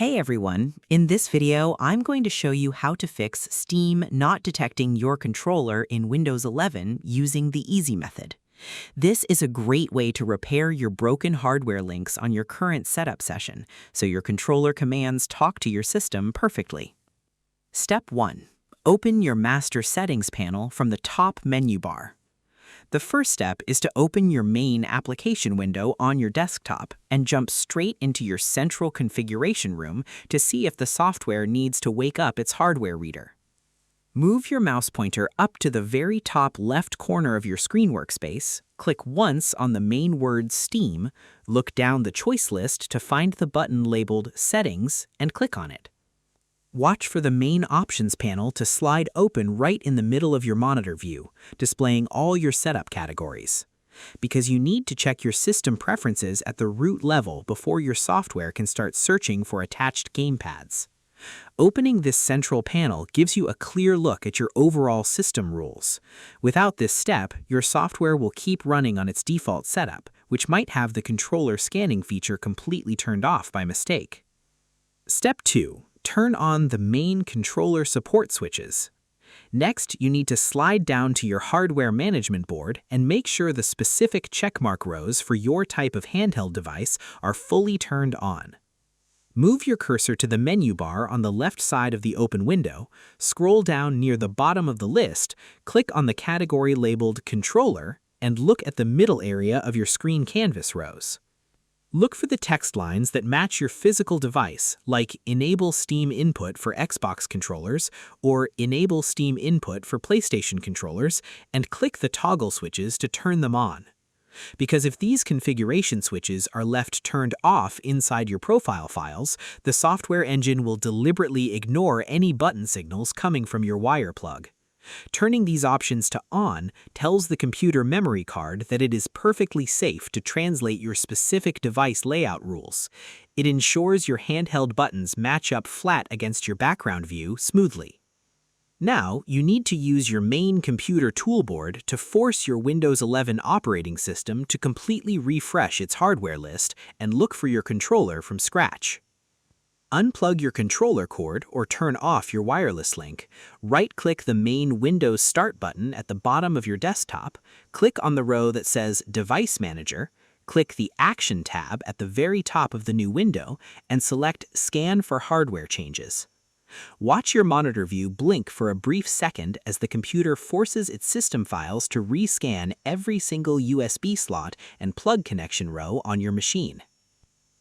Hey everyone, in this video I'm going to show you how to fix Steam not detecting your controller in Windows 11 using the easy method. This is a great way to repair your broken hardware links on your current setup session, so your controller commands talk to your system perfectly. Step 1. Open your Master Settings panel from the top menu bar. The first step is to open your main application window on your desktop and jump straight into your central configuration room to see if the software needs to wake up its hardware reader. Move your mouse pointer up to the very top left corner of your screen workspace, click once on the main word Steam, look down the choice list to find the button labeled Settings, and click on it. Watch for the main options panel to slide open right in the middle of your monitor view, displaying all your setup categories. Because you need to check your system preferences at the root level before your software can start searching for attached gamepads. Opening this central panel gives you a clear look at your overall system rules. Without this step, your software will keep running on its default setup, which might have the controller scanning feature completely turned off by mistake. Step 2. Turn on the main controller support switches. Next, you need to slide down to your hardware management board and make sure the specific checkmark rows for your type of handheld device are fully turned on. Move your cursor to the menu bar on the left side of the open window, scroll down near the bottom of the list, click on the category labeled Controller, and look at the middle area of your screen canvas rows. Look for the text lines that match your physical device, like Enable Steam Input for Xbox controllers or Enable Steam Input for PlayStation controllers, and click the toggle switches to turn them on. Because if these configuration switches are left turned off inside your profile files, the software engine will deliberately ignore any button signals coming from your wire plug. Turning these options to on tells the computer memory card that it is perfectly safe to translate your specific device layout rules. It ensures your handheld buttons match up flat against your background view smoothly. Now, you need to use your main computer toolboard to force your Windows 11 operating system to completely refresh its hardware list and look for your controller from scratch. Unplug your controller cord or turn off your wireless link, right-click the main Windows Start button at the bottom of your desktop, click on the row that says Device Manager, click the Action tab at the very top of the new window, and select Scan for Hardware Changes. Watch your monitor view blink for a brief second as the computer forces its system files to rescan every single USB slot and plug connection row on your machine.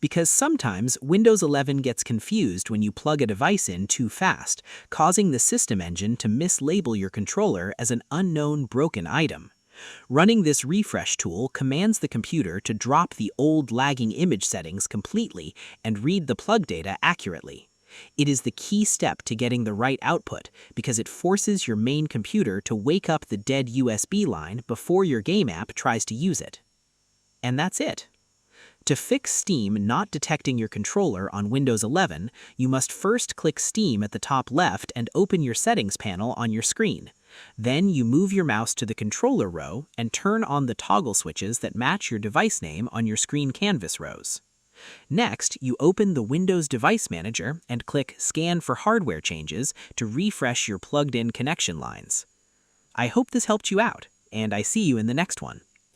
Because sometimes Windows 11 gets confused when you plug a device in too fast, causing the system engine to mislabel your controller as an unknown broken item. Running this refresh tool commands the computer to drop the old lagging image settings completely and read the plug data accurately. It is the key step to getting the right output because it forces your main computer to wake up the dead USB line before your game app tries to use it. And that's it. To fix Steam not detecting your controller on Windows 11, you must first click Steam at the top left and open your settings panel on your screen. Then you move your mouse to the controller row and turn on the toggle switches that match your device name on your screen canvas rows. Next, you open the Windows Device Manager and click Scan for Hardware Changes to refresh your plugged-in connection lines. I hope this helped you out, and I see you in the next one.